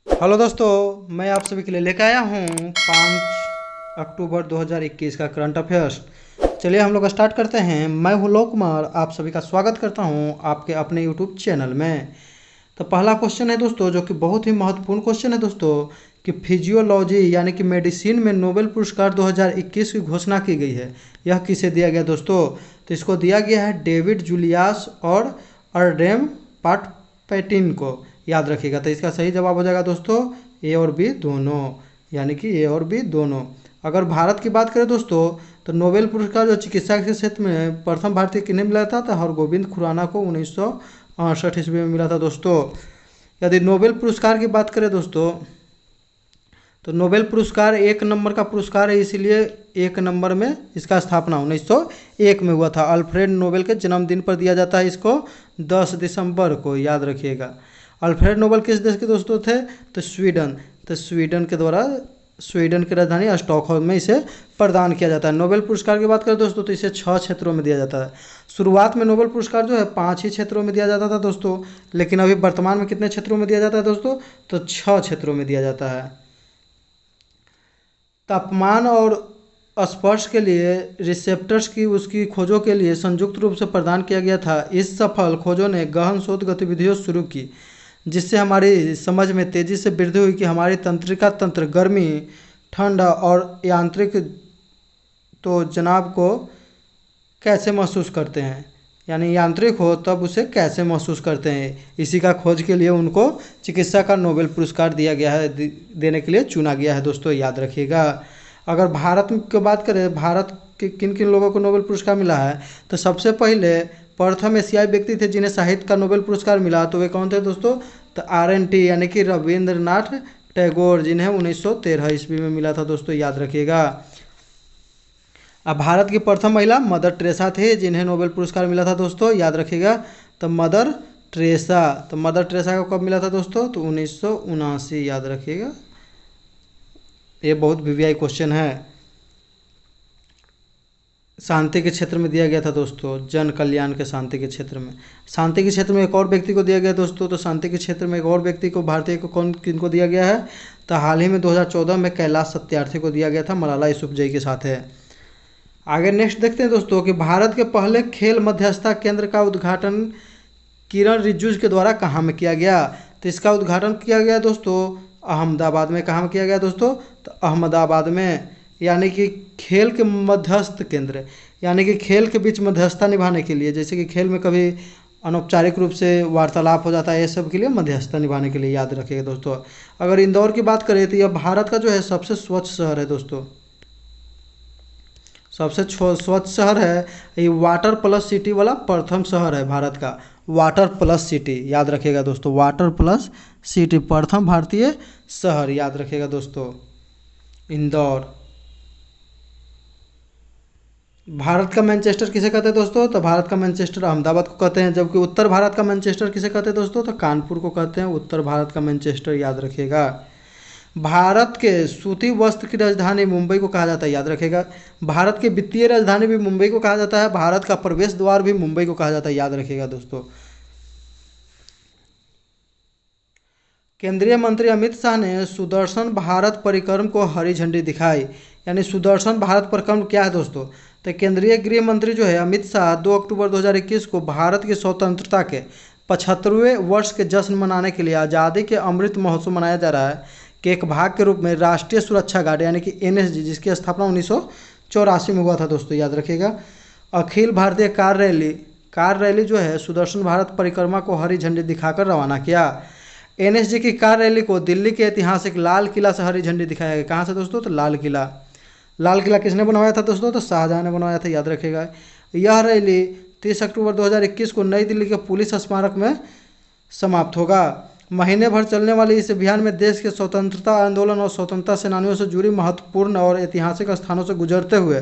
Hello दोस्तों, मैं आप सभी के लिए लेकर आया हूँ 5 अक्टूबर 2021 का करंट अफेयर्स। चलिए हम लोग स्टार्ट करते हैं। मैं हूँ लोक कुमार, आप सभी का स्वागत करता हूँ आपके अपने यूट्यूब चैनल में। तो पहला क्वेश्चन है दोस्तों, जो कि बहुत ही महत्वपूर्ण क्वेश्चन है दोस्तों, कि फिजियोलॉजी यानी कि मेडिसिन में नोबेल पुरस्कार 2021 की घोषणा की गई है। यह किसे दिया गया दोस्तों? तो इसको दिया गया है डेविड जूलियास और अर्डेम पाटपैटिन को। याद रखिएगा। तो इसका सही जवाब हो जाएगा दोस्तों ए और बी दोनों, यानी कि ए और बी दोनों। अगर भारत की बात करें दोस्तों, तो नोबेल पुरस्कार जो चिकित्सा के क्षेत्र में प्रथम भारतीय किन्हें मिला था? तो हरगोविंद खुराना को 1968 ईस्वी में मिला था दोस्तों। यदि नोबेल पुरस्कार की बात करें दोस्तों, तो नोबेल पुरस्कार 1 नंबर का पुरस्कार है, इसीलिए 1 नंबर में इसका स्थापना 1901 में हुआ था। अल्फ्रेड नोबेल के जन्मदिन पर दिया जाता है इसको, 10 दिसंबर को। याद रखिएगा। अल्फ्रेड नोबेल किस देश के दोस्तों थे? तो स्वीडन। तो स्वीडन के द्वारा स्वीडन की राजधानी स्टॉकहोल्म में इसे प्रदान किया जाता है। नोबेल पुरस्कार की बात करें दोस्तों, तो इसे 6 क्षेत्रों में दिया जाता है। शुरुआत में नोबेल पुरस्कार जो है 5 ही क्षेत्रों में दिया जाता था दोस्तों, लेकिन अभी वर्तमान में कितने क्षेत्रों में दिया जाता है दोस्तों? तो 6 क्षेत्रों में दिया जाता है। तापमान और स्पर्श के लिए रिसेप्टर्स की उसकी खोजों के लिए संयुक्त रूप से प्रदान किया गया था। इस सफल खोजों ने गहन शोध गतिविधियों शुरू की, जिससे हमारी समझ में तेज़ी से वृद्धि हुई कि हमारी तंत्रिका तंत्र गर्मी, ठंड और यांत्रिक तो जनाब को कैसे महसूस करते हैं, यानी यांत्रिक हो तब उसे कैसे महसूस करते हैं। इसी का खोज के लिए उनको चिकित्सा का नोबेल पुरस्कार दिया गया है, देने के लिए चुना गया है दोस्तों। याद रखिएगा। अगर भारत की बात करें, भारत के किन किन लोगों को नोबेल पुरस्कार मिला है, तो सबसे पहले प्रथम एशियाई व्यक्ति थे जिन्हें साहित्य का नोबेल पुरस्कार मिला। तो वे कौन थे दोस्तों? तो RNT यानी कि रविंद्रनाथ टैगोर, जिन्हें 1913 ईस्वी में मिला था दोस्तों। याद रखिएगा। अब भारत की प्रथम महिला मदर टेरेसा थी, जिन्हें नोबेल पुरस्कार मिला था दोस्तों। याद रखिएगा। तो मदर टेरेसा को कब मिला था दोस्तों? तो 1979। याद रखिएगा। ये बहुत वीवीआई क्वेश्चन है। शांति के क्षेत्र में दिया गया था दोस्तों, जन कल्याण के शांति के क्षेत्र में। शांति के क्षेत्र में एक और व्यक्ति को दिया गया दोस्तों। तो शांति के क्षेत्र में एक और व्यक्ति को, भारतीय को, किनको दिया गया है? तो हाल ही में 2014 में कैलाश सत्यार्थी को दिया गया था, मलाला यूसुफजई के साथ है। आगे नेक्स्ट देखते हैं दोस्तों, कि भारत के पहले खेल मध्यस्थता केंद्र का उद्घाटन किरण रिजिजू के द्वारा कहाँ में किया गया? तो इसका उद्घाटन किया गया दोस्तों अहमदाबाद में। कहाँ में किया गया दोस्तों? तो अहमदाबाद में। यानी कि खेल के मध्यस्थ केंद्र, यानी कि खेल के बीच मध्यस्थता निभाने के लिए, जैसे कि खेल में कभी अनौपचारिक रूप से वार्तालाप हो जाता है, ये सब के लिए मध्यस्थता निभाने के लिए। याद रखिएगा दोस्तों। अगर इंदौर की बात करें, तो यह भारत का जो है सबसे स्वच्छ शहर है दोस्तों, सबसे स्वच्छ शहर है। ये वाटर प्लस सिटी वाला प्रथम शहर है भारत का, वाटर प्लस सिटी। याद रखिएगा दोस्तों, वाटर प्लस सिटी प्रथम भारतीय शहर। याद रखिएगा दोस्तों, इंदौर। भारत का मैनचेस्टर किसे कहते हैं दोस्तों? तो भारत का मैनचेस्टर अहमदाबाद को कहते हैं। जबकि उत्तर भारत का मैनचेस्टर किसे कहते हैं दोस्तों? तो कानपुर को कहते हैं उत्तर भारत का मैनचेस्टर। याद रखिएगा। भारत के सूती वस्त्र की राजधानी मुंबई को कहा जाता है। याद रखिएगा। भारत की वित्तीय राजधानी भी मुंबई को कहा जाता है। भारत का प्रवेश द्वार भी मुंबई को कहा जाता है। याद रखिएगा दोस्तों। केंद्रीय मंत्री अमित शाह ने सुदर्शन भारत परिक्रम को हरी झंडी दिखाई। यानी सुदर्शन भारत परिक्रम क्या है दोस्तों? तो केंद्रीय गृह मंत्री जो है अमित शाह 2 अक्टूबर 2021 को भारत की स्वतंत्रता के 75वें वर्ष के जश्न मनाने के लिए आज़ादी के अमृत महोत्सव मनाया जा रहा है के एक भाग के रूप में राष्ट्रीय सुरक्षा गार्ड यानी कि NSG, जिसकी स्थापना 1984 में हुआ था दोस्तों। याद रखिएगा। अखिल भारतीय कार रैली जो है सुदर्शन भारत परिक्रमा को हरी झंडी दिखाकर रवाना किया। NSG की कार रैली को दिल्ली के ऐतिहासिक लाल किला से हरी झंडी दिखाया गया। कहाँ से दोस्तों? तो लाल किला किसने बनवाया था दोस्तों? तो शाहजहां ने बनवाया था। याद रखिएगा। यह रैली 30 अक्टूबर 2021 को नई दिल्ली के पुलिस स्मारक में समाप्त होगा। महीने भर चलने वाले इस अभियान में देश के स्वतंत्रता आंदोलन और स्वतंत्रता सेनानियों से जुड़ी महत्वपूर्ण और ऐतिहासिक स्थानों से गुजरते हुए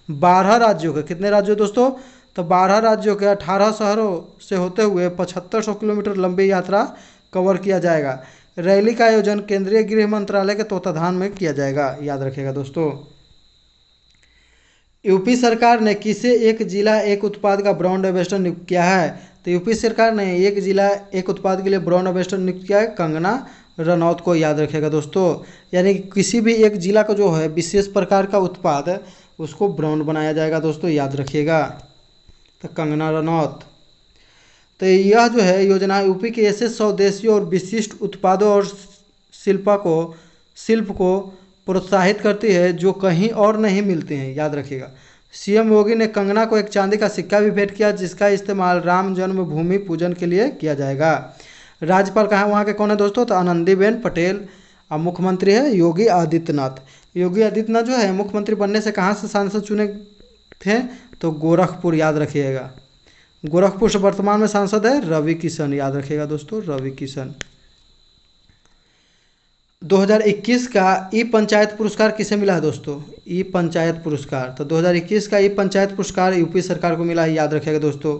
12 राज्यों के, कितने राज्यों दोस्तों? तो 12 राज्यों के 18 शहरों से होते हुए 7500 किलोमीटर लंबी यात्रा कवर किया जाएगा। रैली का आयोजन केंद्रीय गृह मंत्रालय के तत्वाधान में किया जाएगा। याद रखिएगा दोस्तों। यूपी सरकार ने किसे एक जिला एक उत्पाद का ब्रांड एम्बेसडर नियुक्त किया है? तो यूपी सरकार ने एक जिला एक उत्पाद के लिए ब्रांड एम्बेसडर नियुक्त किया है कंगना रनौत को याद रखिएगा दोस्तों। यानी कि किसी भी एक जिला का जो है विशेष प्रकार का उत्पाद है उसको ब्रांड बनाया जाएगा दोस्तों, याद रखिएगा। तो कंगना रनौत। तो यह जो है योजना यूपी के ऐसे स्वदेशी और विशिष्ट उत्पादों और शिल्प को प्रोत्साहित करती है जो कहीं और नहीं मिलते हैं, याद रखिएगा। सीएम योगी ने कंगना को एक चांदी का सिक्का भी भेंट किया जिसका इस्तेमाल राम जन्मभूमि पूजन के लिए किया जाएगा। राज्यपाल कहाँ वहाँ के कौन है दोस्तों? तो आनंदीबेन पटेल। अब मुख्यमंत्री है योगी आदित्यनाथ। योगी आदित्यनाथ जो है मुख्यमंत्री बनने से कहाँ से सांसद चुने थे? तो गोरखपुर, याद रखिएगा। गोरखपुर से वर्तमान में सांसद है रवि किशन, याद रखिएगा दोस्तों, रवि किशन। 2021 का ई पंचायत पुरस्कार किसे मिला है दोस्तों? ई पंचायत पुरस्कार। तो 2021 का ई पंचायत पुरस्कार यूपी सरकार को मिला है, याद रखिएगा दोस्तों।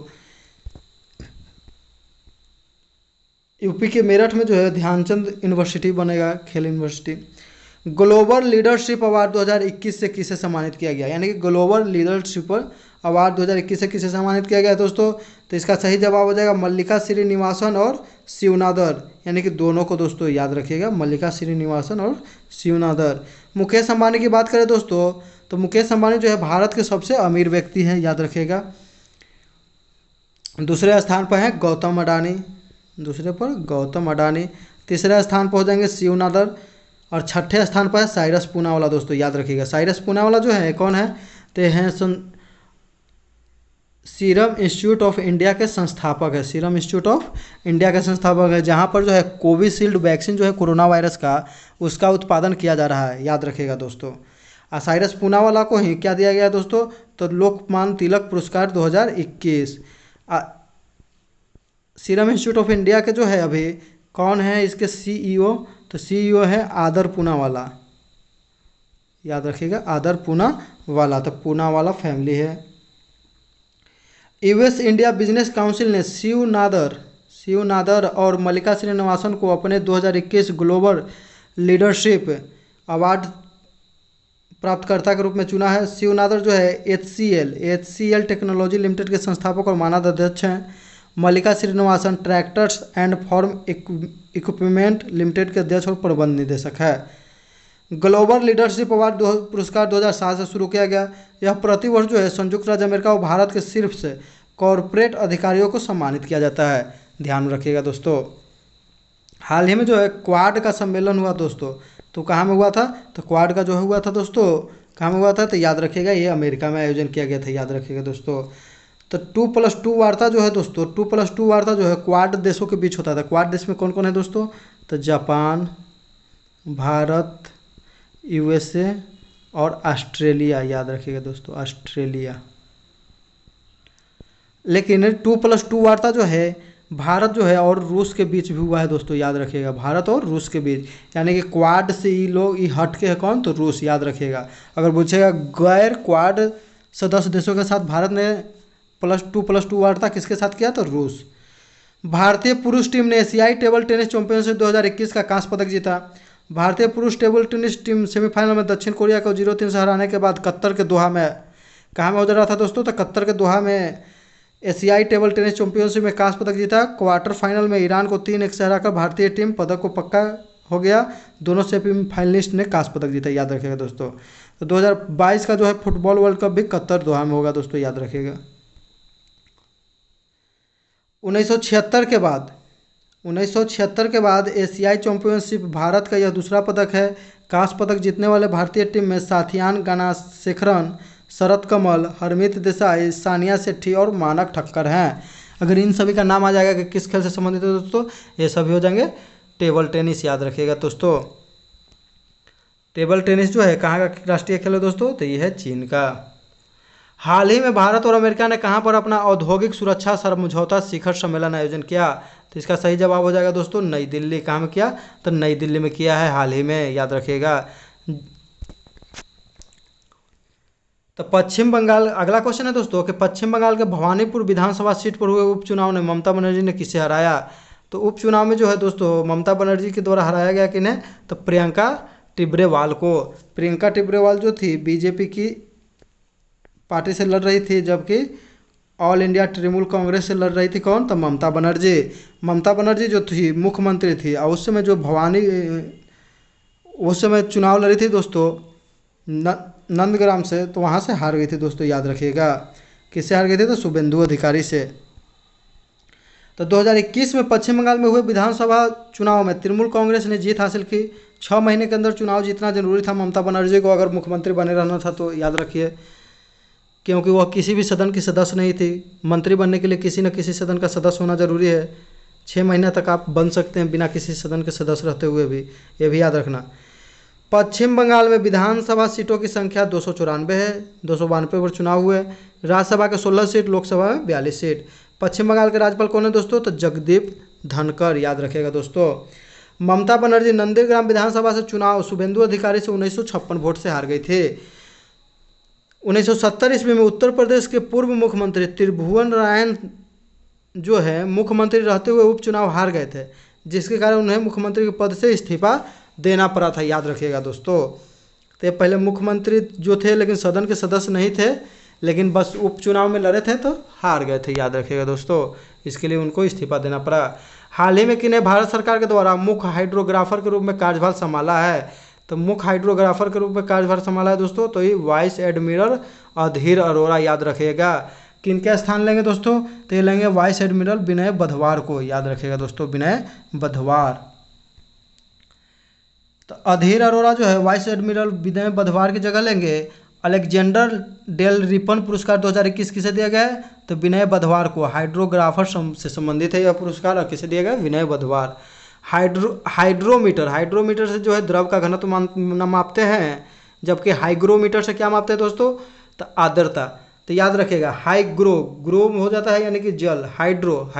यूपी के मेरठ में जो है ध्यानचंद यूनिवर्सिटी बनेगा, खेल यूनिवर्सिटी। ग्लोबल लीडरशिप अवार्ड 2021 से किसे सम्मानित किया गया? यानी कि ग्लोबल लीडरशिप अवार्ड 2021 से किसे सम्मानित किया गया दोस्तों? तो इसका सही जवाब हो जाएगा मल्लिका श्रीनिवासन और शिवनादर, यानी कि दोनों को दोस्तों याद रखिएगा, मल्लिका श्रीनिवासन और शिवनादर। मुकेश अंबानी की बात करें दोस्तों तो मुकेश अंबानी जो है भारत के सबसे अमीर व्यक्ति हैं, याद रखिएगा। दूसरे स्थान पर है गौतम अडानी, दूसरे पर गौतम अडानी। तीसरे स्थान पर हो जाएंगे शिवनादर और छठे स्थान पर है साइरस पूनावाला दोस्तों, याद रखिएगा। साइरस पूनावाला जो है कौन है? तो हैं सीरम इंस्टीट्यूट ऑफ इंडिया के संस्थापक है, सीरम इंस्टीट्यूट ऑफ इंडिया के संस्थापक है, जहां पर जो है कोविशील्ड वैक्सीन जो है कोरोना वायरस का उसका उत्पादन किया जा रहा है, याद रखिएगा दोस्तों। साइरस पूनावाला को ही क्या दिया गया दोस्तों? तो लोकमान्य तिलक पुरस्कार 2021। सीरम इंस्टीट्यूट ऑफ इंडिया के जो है अभी कौन है इसके सीईओ? तो सीईओ है आदर पूनावाला, याद रखिएगा, आदर पूनावाला। तो पूनावाला फैमिली है। यूएस इंडिया बिजनेस काउंसिल ने शिव नादर और मल्लिका श्रीनिवासन को अपने 2021 ग्लोबल लीडरशिप अवार्ड प्राप्तकर्ता के रूप में चुना है। शिव नादर जो है एचसीएल टेक्नोलॉजी लिमिटेड के संस्थापक और मानद अध्यक्ष हैं। Mallika Srinivasan tractors and farm equipment limited के अध्यक्ष और प्रबंध निदेशक है। ग्लोबल लीडरशिप अवार्ड पुरस्कार 2007 से शुरू किया गया। यह प्रतिवर्ष जो है संयुक्त राज्य अमेरिका और भारत के सिर्फ से कॉरपोरेट अधिकारियों को सम्मानित किया जाता है, ध्यान रखिएगा दोस्तों। हाल ही में जो है क्वाड का सम्मेलन हुआ दोस्तों, तो कहाँ में हुआ था? तो क्वाड का जो हुआ था दोस्तों कहाँ में हुआ था? तो याद रखिएगा ये अमेरिका में आयोजन किया गया था, याद रखिएगा दोस्तों। तो 2+2 वार्ता जो है दोस्तों, 2+2 वार्ता जो है क्वाड देशों के बीच होता था। क्वाड देश में कौन कौन है दोस्तों? तो जापान, भारत, यूएसए और ऑस्ट्रेलिया, याद रखिएगा दोस्तों, ऑस्ट्रेलिया। लेकिन 2+2 वार्ता जो है भारत जो है और रूस के बीच भी हुआ है दोस्तों, याद रखिएगा, भारत और रूस के बीच। यानी कि क्वाड से ये लोग ये हट के है कौन? तो रूस, याद रखिएगा। अगर पूछेगा गैर क्वाड सदस्य देशों के साथ भारत ने 2+2 वार्ता किसके साथ किया? तो रूस। भारतीय पुरुष टीम ने एशियाई टेबल टेनिस चैंपियनशिप 2021 का कांस्य पदक जीता। भारतीय पुरुष टेबल टेनिस टीम सेमीफाइनल में दक्षिण कोरिया को 0-3 से हराने के बाद कतर के दोहा में, कहाँ में हो जा रहा था दोस्तों? तो कतर के दोहा में एशियाई टेबल टेनिस चैंपियनशिप में कांस्य पदक जीता। क्वार्टर फाइनल में ईरान को 3-1 से हराकर भारतीय टीम पदक को पक्का हो गया। दोनों सेमीफाइनलिस्ट ने कांस्य पदक जीता, याद रखिएगा दोस्तों। तो 2022 का जो है फुटबॉल वर्ल्ड कप भी कतर दोहा में होगा दोस्तों, याद रखिएगा। 1976 के बाद एशियाई चैंपियनशिप भारत का यह दूसरा पदक है। कांस्य पदक जीतने वाले भारतीय टीम में साथियान गणाशेखरन, शरत कमल, हरमीत देसाई, सानिया शेट्टी और मानक ठक्कर हैं। अगर इन सभी का नाम आ जाएगा कि किस खेल से संबंधित है दोस्तों, ये सभी हो जाएंगे टेबल टेनिस, याद रखिएगा दोस्तों। टेबल टेनिस जो है कहाँ का राष्ट्रीय खेल है दोस्तों? तो ये है चीन का। हाल ही में भारत और अमेरिका ने कहां पर अपना औद्योगिक सुरक्षा समझौता शिखर सम्मेलन आयोजन किया? तो इसका सही जवाब हो जाएगा दोस्तों नई दिल्ली। कहाँ में किया? तो नई दिल्ली में किया है हाल ही में, याद रखिएगा। तो पश्चिम बंगाल, अगला क्वेश्चन है दोस्तों कि पश्चिम बंगाल के भवानीपुर विधानसभा सीट पर हुए उपचुनाव ने ममता बनर्जी ने किसे हराया? तो उपचुनाव में जो है दोस्तों ममता बनर्जी के द्वारा हराया गया किन्हें? तो प्रियंका टिब्रेवाल को। प्रियंका टिब्रेवाल जो थी बीजेपी की पार्टी से लड़ रही थी, जबकि ऑल इंडिया तृणमूल कांग्रेस से लड़ रही थी कौन? तो ममता बनर्जी। ममता बनर्जी जो थी मुख्यमंत्री थी, और उस समय जो भवानी उस समय चुनाव लड़ी थी दोस्तों नंदग्राम से, तो वहाँ से हार गई थी दोस्तों, याद रखिएगा। किससे हार गई थी? तो शुभेंदु अधिकारी से। तो 2021 में पश्चिम बंगाल में हुए विधानसभा चुनाव में तृणमूल कांग्रेस ने जीत हासिल की। 6 महीने के अंदर चुनाव जीतना जरूरी था ममता बनर्जी को, अगर मुख्यमंत्री बने रहना था तो, याद रखिए, क्योंकि वह किसी भी सदन की सदस्य नहीं थी। मंत्री बनने के लिए किसी न किसी सदन का सदस्य होना जरूरी है। 6 महीने तक आप बन सकते हैं बिना किसी सदन के सदस्य रहते हुए भी, ये भी याद रखना। पश्चिम बंगाल में विधानसभा सीटों की संख्या 294 है, 292 पर चुनाव हुए। राज्यसभा के 16 सीट, लोकसभा में 42 सीट। पश्चिम बंगाल के राज्यपाल कौन है दोस्तों? तो जगदीप धनखड़, याद रखिएगा दोस्तों। ममता बनर्जी नंदीग्राम विधानसभा से चुनाव शुभेंदु अधिकारी से 1956 वोट से हार गई थे। 1970 ईस्वी में उत्तर प्रदेश के पूर्व मुख्यमंत्री त्रिभुवन राय जो है मुख्यमंत्री रहते हुए उपचुनाव हार गए थे, जिसके कारण उन्हें मुख्यमंत्री के पद से इस्तीफा देना पड़ा था, याद रखिएगा दोस्तों। तो पहले मुख्यमंत्री जो थे लेकिन सदन के सदस्य नहीं थे, लेकिन बस उपचुनाव में लड़े थे तो हार गए थे, याद रखिएगा दोस्तों। इसके लिए उनको इस्तीफा देना पड़ा। हाल ही में किन्हें भारत सरकार के द्वारा मुख्य हाइड्रोग्राफर के रूप में कार्यभार संभाला है? तो मुख्य हाइड्रोग्राफर के रूप में कार्यभार संभाला है दोस्तों, तो ये वाइस एडमिरल अधीर अरोड़ा, याद रखिएगा। किनके स्थान लेंगे दोस्तों? तो ये लेंगे वाइस एडमिरल विनय बधवार को, याद रखिएगा दोस्तों, विनय बधवार। तो अधीर अरोड़ा जो है वाइस एडमिरल विनय बधवार की जगह लेंगे। अलेक्जेंडर डेल रिपन पुरस्कार 2021 किसे दिया गया है? तो विनय बधवार को। हाइड्रोग्राफर से संबंधित है यह पुरस्कार, और किसे दिया गया? विनय बधवार। हाइड्रोमीटर से जो है द्रव का घनत्व मापते हैं, जबकि हाइग्रोमीटर से क्या मापते हैं दोस्तों? तो आर्द्रता। तो याद रखिएगा, ग्रो हो जाता है यानी कि जल, हाइड्रो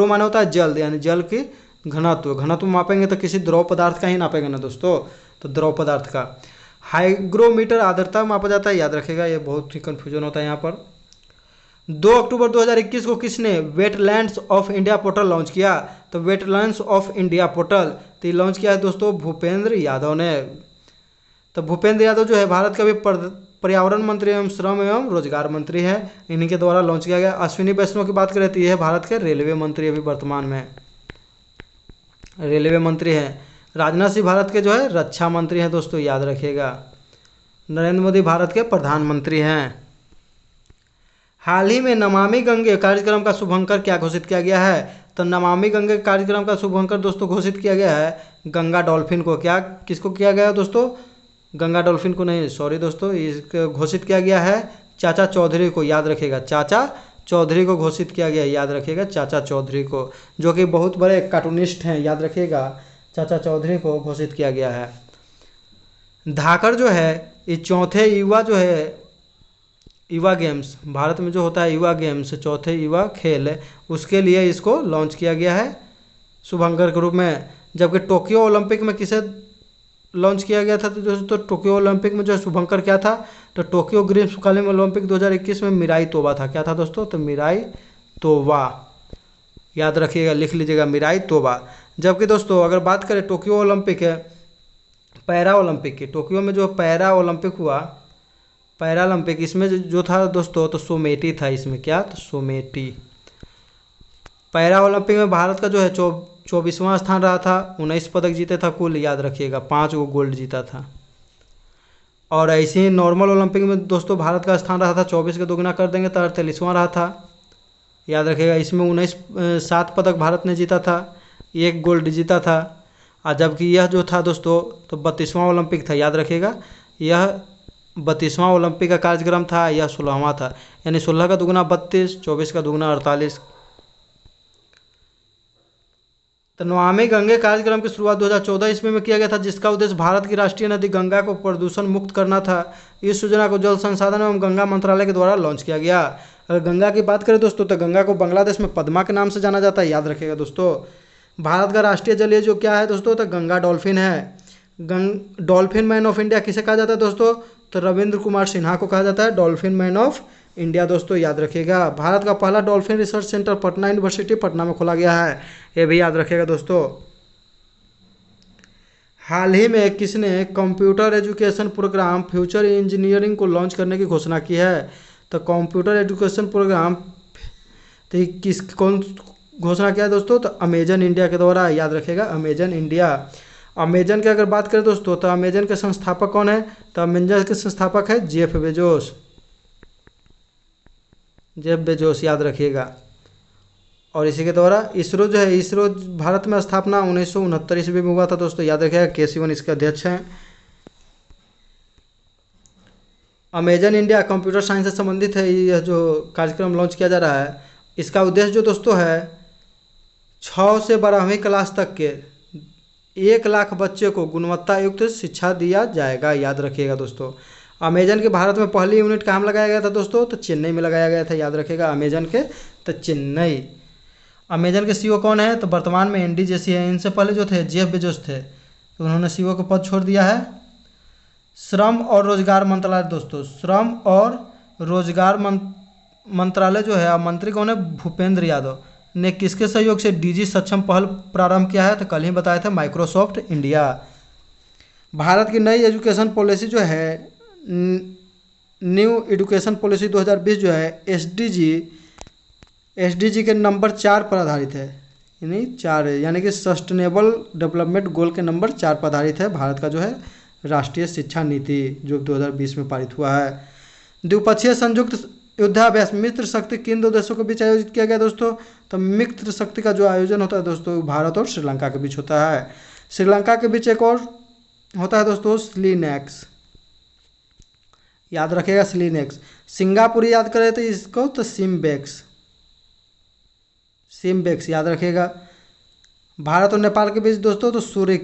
माने होता है जल, यानी जल की घनत्व मापेंगे तो किसी द्रव पदार्थ का ही नापेंगे ना दोस्तों, तो द्रव पदार्थ का। हाइग्रोमीटर आर्द्रता मापा जाता है, याद रखिएगा, ये बहुत ही कन्फ्यूजन होता है यहाँ पर। 2 अक्टूबर 2021 को किसने wetlands of India portal launch किया? तो वेटलैंड्स ऑफ इंडिया पोर्टल तो लॉन्च किया है दोस्तों भूपेंद्र यादव ने। तो भूपेंद्र यादव जो है भारत का भी पर्यावरण मंत्री एवं श्रम एवं रोजगार मंत्री है, इन्हीं के द्वारा लॉन्च किया गया। अश्विनी वैष्णव की बात करें तो ये है भारत के रेलवे मंत्री, अभी वर्तमान में रेलवे मंत्री हैं। राजनाथ सिंह भारत के जो है रक्षा मंत्री हैं दोस्तों, याद रखिएगा। नरेंद्र मोदी भारत के प्रधानमंत्री हैं। हाल ही में नमामि गंगे कार्यक्रम का शुभंकर क्या घोषित किया गया है? तो नमामि गंगे कार्यक्रम का शुभंकर दोस्तों घोषित किया गया है गंगा डॉल्फिन को। क्या किसको किया गया है दोस्तों? गंगा डॉल्फिन को नहीं, सॉरी दोस्तों, इसको घोषित किया गया है चाचा चौधरी को, याद रखिएगा। चाचा चौधरी को घोषित किया गया है, याद रखिएगा, चाचा चौधरी को, जो कि बहुत बड़े कार्टूनिस्ट हैं, याद रखिएगा। चाचा चौधरी को घोषित किया गया है। धाकड़ जो है ये चौथे युवा जो है युवा गेम्स, भारत में जो होता है युवा गेम्स, चौथे युवा खेल, उसके लिए इसको लॉन्च किया गया है शुभंकर के रूप में। जबकि टोक्यो ओलंपिक में किसे लॉन्च किया गया था? तो दोस्तों टोक्यो ओलंपिक में जो है शुभंकर क्या था? तो टोक्यो ग्रीष्मकालीन ओलंपिक 2021 में मिराई तोबा था। क्या था दोस्तों? तो मिराई तोबा, याद रखिएगा, लिख लीजिएगा, मिराई तोबा। जबकि दोस्तों अगर बात करें टोक्यो ओलंपिक है पैरा ओलंपिक की, टोक्यो में जो पैरा ओलंपिक हुआ, पैरा ओलंपिक, इसमें जो था दोस्तों तो सोमेटी था इसमें। क्या? तो सोमेटी। पैरा ओलंपिक में भारत का जो है 24वां स्थान रहा था, 19 पदक जीते था कुल, याद रखिएगा, 5 गो गोल्ड जीता था। और ऐसे ही नॉर्मल ओलंपिक में दोस्तों भारत का स्थान रहा था 24 के दोगुना कर देंगे तो 48वां रहा था, याद रखिएगा। इसमें 7 पदक भारत ने जीता था, 1 गोल्ड जीता था। और जबकि यह जो था दोस्तों तो 32वां ओलंपिक था, याद रखिएगा, यह 32वां ओलंपिक का कार्यक्रम था, यह 16वां था, यानी 16 का दुगुना 32, 24 का दुगुना 48। तो नमामि गंगे कार्यक्रम की शुरुआत 2014 ईस्वी में किया गया था, जिसका उद्देश्य भारत की राष्ट्रीय नदी गंगा को प्रदूषण मुक्त करना था। इस योजना को जल संसाधन एवं गंगा मंत्रालय के द्वारा लॉन्च किया गया। अगर गंगा की बात करें दोस्तों तो गंगा को बांग्लादेश में पद्मा के नाम से जाना जाता है, याद रखिएगा दोस्तों। भारत का राष्ट्रीय जलीय जो क्या है दोस्तों? तो गंगा डॉल्फिन है। डॉल्फिन मैन ऑफ इंडिया किसे कहा जाता है दोस्तों? तो रविंद्र कुमार सिन्हा को कहा जाता है डॉल्फिन मैन ऑफ इंडिया दोस्तों, याद रखिएगा। भारत का पहला dolphin research centre Patna university Patna में खोला गया है, ये भी याद रखिएगा दोस्तों। हाल ही में किसने computer education program future engineering को लॉन्च करने की घोषणा की है? तो कंप्यूटर एजुकेशन प्रोग्राम तो कौन घोषणा किया दोस्तों? तो अमेजन इंडिया के द्वारा, याद रखिएगा अमेजन इंडिया। अमेजन की अगर बात करें दोस्तों तो अमेजन के संस्थापक कौन है? तो अमेजन के संस्थापक है जेफ बेजोस। जेफ बेजोस, याद रखिएगा। और इसी के द्वारा इसरो जो है, इसरो भारत में स्थापना 1969 ईस्वी में हुआ था दोस्तों, याद रखिएगा। के सिवन इसके अध्यक्ष हैं। अमेजन इंडिया कंप्यूटर साइंस से संबंधित है यह जो कार्यक्रम लॉन्च किया जा रहा है। इसका उद्देश्य जो दोस्तों है 6 से 12वीं क्लास तक के 1 लाख बच्चे को गुणवत्ता युक्त शिक्षा दिया जाएगा, याद रखिएगा दोस्तों। अमेजन के भारत में पहली यूनिट कहाँ लगाया गया था दोस्तों? तो चेन्नई में लगाया गया था, याद रखिएगा अमेजन के, तो चेन्नई। अमेजन के सीईओ कौन है? तो वर्तमान में एंडी जेसी है। इनसे पहले जो थे जेफ बेजोस थे, तो उन्होंने सीईओ का पद छोड़ दिया है। श्रम और रोजगार मंत्रालय दोस्तों, श्रम और रोजगार मंत्रालय जो है, मंत्री कौन है? भूपेंद्र यादव ने किसके सहयोग से डिजी सक्षम पहल प्रारंभ किया है? तो कल ही बताया था माइक्रोसॉफ्ट इंडिया। भारत की नई एजुकेशन पॉलिसी जो है न्यू एजुकेशन पॉलिसी 2020 जो है एसडीजी के नंबर 4 पर आधारित है, यानी 4 है, यानी कि सस्टेनेबल डेवलपमेंट गोल के नंबर 4 पर आधारित है भारत का जो है राष्ट्रीय शिक्षा नीति, जो 2020 में पारित हुआ है। द्विपक्षीय संयुक्त युद्धाभ्यास मित्र शक्ति किन 2 देशों के बीच आयोजित किया गया दोस्तों? तो मित्र शक्ति का जो आयोजन होता है दोस्तों भारत और श्रीलंका के बीच होता है। श्रीलंका के बीच एक और होता है दोस्तों स्लीनेक्स, याद रखिएगा स्लीनेक्स। सिंगापुरी याद करें तो इसको तो सिम्बेक्स, सिम्बेक्स याद रखिएगा। भारत और नेपाल के बीच दोस्तों तो सूर्य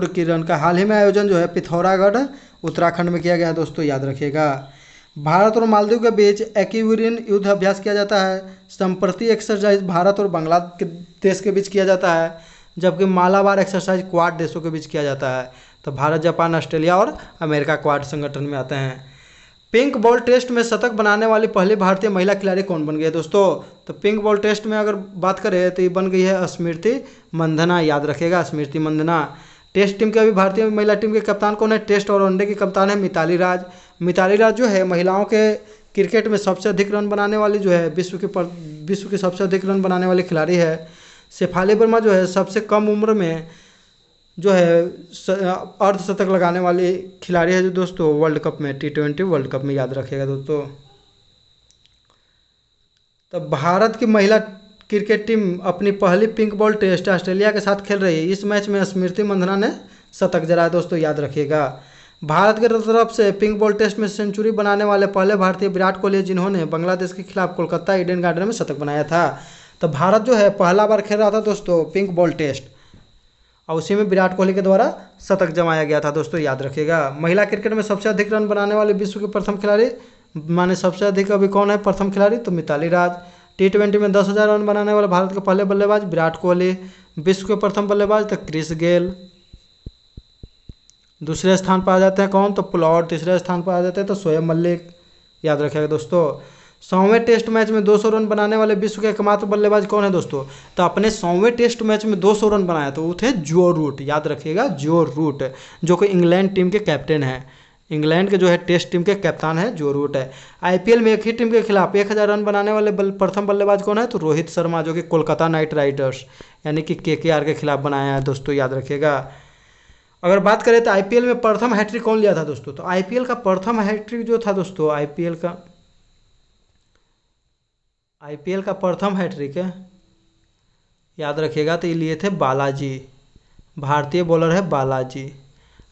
किरण का हाल ही में आयोजन जो है पिथौरागढ़ उत्तराखंड में किया गया है दोस्तों, याद रखिएगा। भारत और मालदीव के बीच एक्विरिन युद्ध अभ्यास किया जाता है। संप्रति एक्सरसाइज भारत और बांग्लादेश के बीच किया जाता है, जबकि मालाबार एक्सरसाइज क्वाड देशों के बीच किया जाता है। तो भारत, जापान, ऑस्ट्रेलिया और अमेरिका क्वाड संगठन में आते हैं। पिंक बॉल टेस्ट में शतक बनाने वाली पहली भारतीय महिला खिलाड़ी कौन बन गई है दोस्तों? तो पिंक बॉल टेस्ट में अगर बात करें तो ये बन गई है स्मृति मंधना, याद रखिएगा स्मृति मंधना। टेस्ट टीम के अभी भारतीय महिला टीम के कप्तान कौन है? टेस्ट और वनडे की कप्तान है मिताली राज। मिताली राज जो है महिलाओं के क्रिकेट में सबसे अधिक रन बनाने वाली जो है विश्व की सबसे अधिक रन बनाने वाली खिलाड़ी है। शेफाली वर्मा जो है सबसे कम उम्र में जो है अर्धशतक लगाने वाली खिलाड़ी है जो दोस्तों वर्ल्ड कप में, T20 वर्ल्ड कप में, याद रखिएगा दोस्तों। तो भारत की महिला क्रिकेट टीम अपनी पहली पिंक बॉल टेस्ट ऑस्ट्रेलिया के साथ खेल रही है। इस मैच में स्मृति मंधना ने शतक जड़ा दोस्तों, याद रखिएगा। भारत की तरफ से पिंक बॉल टेस्ट में सेंचुरी बनाने वाले पहले भारतीय विराट कोहली, जिन्होंने बांग्लादेश के खिलाफ कोलकाता ईडन गार्डन में शतक बनाया था। तो भारत जो है पहला बार खेल रहा था दोस्तों पिंक बॉल टेस्ट, और उसी में विराट कोहली के द्वारा शतक जमाया गया था दोस्तों, याद रखिएगा। महिला क्रिकेट में सबसे अधिक रन बनाने वाले विश्व के प्रथम खिलाड़ी, माने सबसे अधिक अभी कौन है प्रथम खिलाड़ी? तो मिताली राज। T20 में 10,000 रन बनाने वाले भारत के पहले बल्लेबाज विराट कोहली। विश्व के प्रथम बल्लेबाज तो क्रिस गेल। दूसरे स्थान पर आ जाते हैं कौन? तो पुलॉट। तीसरे स्थान पर आ जाते हैं तो शोएब मलिक, याद रखिएगा दोस्तों। 100वें टेस्ट मैच में 200 रन बनाने वाले विश्व के एकमात्र बल्लेबाज कौन है दोस्तों? तो अपने 100वें टेस्ट मैच में 200 रन बनाया तो वो थे जो रूट, याद रखिएगा जो रूट, जो कि इंग्लैंड टीम के कैप्टन हैं। इंग्लैंड के जो है टेस्ट टीम के कप्तान है जो रूट है। आईपीएल में एक ही टीम के खिलाफ 1000 रन बनाने वाले प्रथम बल्लेबाज कौन है? तो रोहित शर्मा, जो कि कोलकाता नाइट राइडर्स यानी कि केकेआर के खिलाफ बनाया है दोस्तों, याद रखिएगा। अगर बात करें तो आईपीएल में प्रथम हैट्रिक कौन लिया था दोस्तों? तो आईपीएल का प्रथम हैट्रिक जो था दोस्तों, आईपीएल का प्रथम हैट्रिक है, याद रखिएगा, तो ये लिए थे बालाजी, भारतीय बॉलर है बालाजी।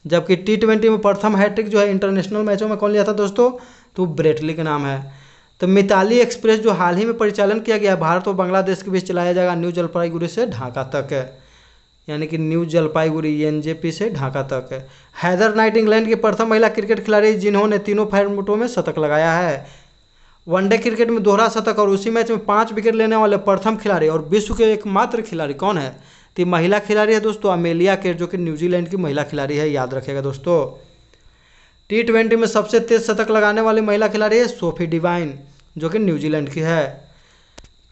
जबकि T20 में प्रथम हैट्रिक जो है इंटरनेशनल मैचों में कौन लिया था दोस्तों? तो ब्रेटली का नाम है। तो मिताली एक्सप्रेस जो हाल ही में परिचालन किया गया है भारत और बांग्लादेश के बीच चलाया जाएगा न्यू जलपाईगुड़ी से ढाका तक है, यानी कि न्यू जलपाईगुड़ी NJP से ढाका तक है। हैदर नाइट इंग्लैंड की प्रथम महिला क्रिकेट खिलाड़ी जिन्होंने तीनों फॉर्मेटों में शतक लगाया है। वनडे क्रिकेट में दोहरा शतक और उसी मैच में 5 विकेट लेने वाले प्रथम खिलाड़ी और विश्व के एकमात्र खिलाड़ी कौन है? तो महिला खिलाड़ी है दोस्तों अमेलिया केर, जो कि न्यूजीलैंड की महिला खिलाड़ी है, याद रखिएगा दोस्तों। T20 में सबसे तेज शतक लगाने वाली महिला खिलाड़ी है सोफी डिवाइन, जो कि न्यूजीलैंड की है।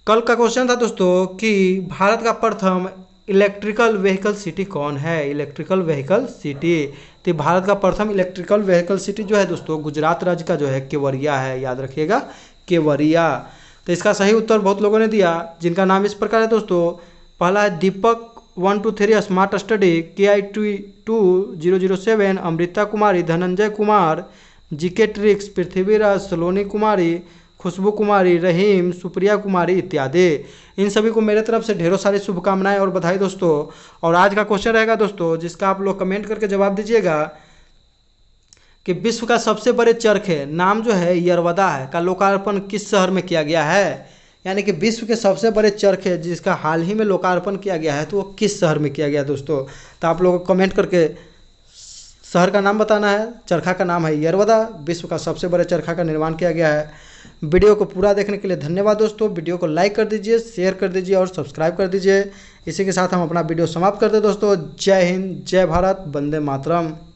कल का क्वेश्चन था दोस्तों कि भारत का प्रथम इलेक्ट्रिकल व्हीकल सिटी कौन है? इलेक्ट्रिकल व्हीकल सिटी, तो भारत का प्रथम इलेक्ट्रिकल व्हीकल सिटी जो है दोस्तों गुजरात राज्य का जो है केवड़िया है, याद रखिएगा केवड़िया। तो इसका सही उत्तर बहुत लोगों ने दिया, जिनका नाम इस प्रकार है दोस्तों। पहला है दीपक 123 स्मार्ट स्टडी KI2007, अमृता कुमारी, धनंजय कुमार, जीके ट्रिक्स, पृथ्वीराज, सलोनी कुमारी, खुशबू कुमारी, रहीम, सुप्रिया कुमारी इत्यादि। इन सभी को मेरे तरफ से ढेरों सारी शुभकामनाएं और बधाई दोस्तों। और आज का क्वेश्चन रहेगा दोस्तों, जिसका आप लोग कमेंट करके जवाब दीजिएगा कि विश्व का सबसे बड़े चरखे, नाम जो है यरवदा है, का लोकार्पण किस शहर में किया गया है? यानी कि विश्व के सबसे बड़े चरखे जिसका हाल ही में लोकार्पण किया गया है, तो वो किस शहर में किया गया दोस्तों? तो आप लोग कमेंट करके शहर का नाम बताना है। चरखा का नाम है यरवदा, विश्व का सबसे बड़े चरखा का निर्माण किया गया है। वीडियो को पूरा देखने के लिए धन्यवाद दोस्तों। वीडियो को लाइक कर दीजिए, शेयर कर दीजिए और सब्सक्राइब कर दीजिए। इसी के साथ हम अपना वीडियो समाप्त करते हैं दोस्तों। जय हिंद, जय भारत, वंदे मातरम।